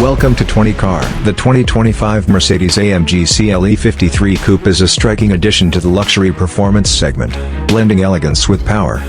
Welcome to 20 Car. The 2025 Mercedes-AMG CLE 53 Coupe is a striking addition to the luxury performance segment, blending elegance with power.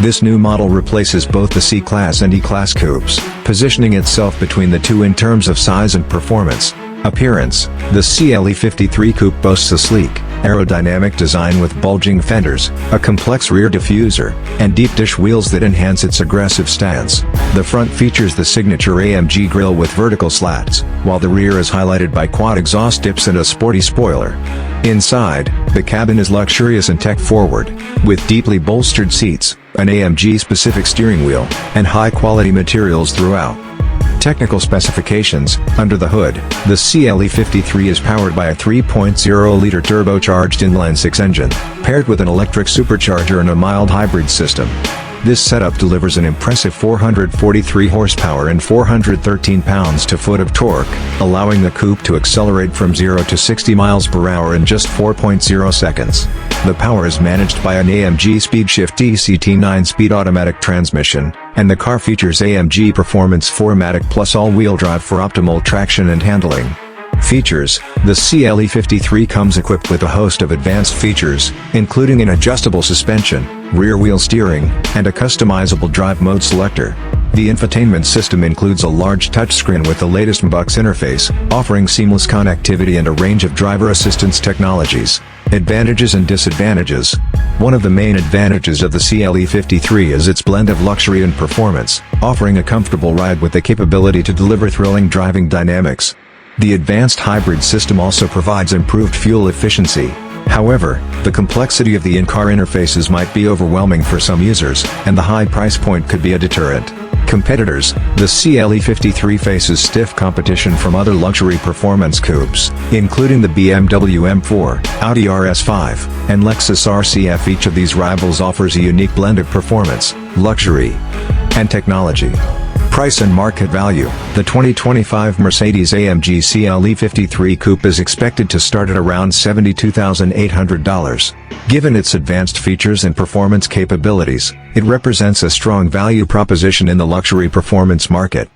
This new model replaces both the C-Class and E-Class coupes, positioning itself between the two in terms of size and performance. Appearance: the CLE 53 Coupe boasts a sleek, aerodynamic design with bulging fenders, a complex rear diffuser, and deep dish wheels that enhance its aggressive stance. The front features the signature AMG grille with vertical slats, while the rear is highlighted by quad exhaust tips and a sporty spoiler. Inside, the cabin is luxurious and tech-forward, with deeply bolstered seats, an AMG-specific steering wheel, and high-quality materials throughout. Technical specifications: under the hood, the CLE 53 is powered by a 3.0-liter turbocharged inline-six engine, paired with an electric supercharger and a mild hybrid system. This setup delivers an impressive 443 horsepower and 413 pounds-to-foot of torque, allowing the coupe to accelerate from 0 to 60 miles per hour in just 4.0 seconds. The power is managed by an AMG SPEEDSHIFT TCT 9-speed automatic transmission, and the car features AMG Performance 4MATIC Plus all-wheel drive for optimal traction and handling. Features: the CLE 53 comes equipped with a host of advanced features, including an adjustable suspension, rear-wheel steering, and a customizable drive mode selector. The infotainment system includes a large touchscreen with the latest MBUX interface, offering seamless connectivity and a range of driver assistance technologies. Advantages and disadvantages: one of the main advantages of the CLE 53 is its blend of luxury and performance, offering a comfortable ride with the capability to deliver thrilling driving dynamics. The advanced hybrid system also provides improved fuel efficiency. However, the complexity of the in-car interfaces might be overwhelming for some users, and the high price point could be a deterrent. Competitors: the CLE 53 faces stiff competition from other luxury performance coupes, including the BMW M4, Audi RS5, and Lexus RCF. Each of these rivals offers a unique blend of performance, luxury, and technology. Price and market value: the 2025 Mercedes-AMG CLE 53 Coupe is expected to start at around $72,800. Given its advanced features and performance capabilities, it represents a strong value proposition in the luxury performance market.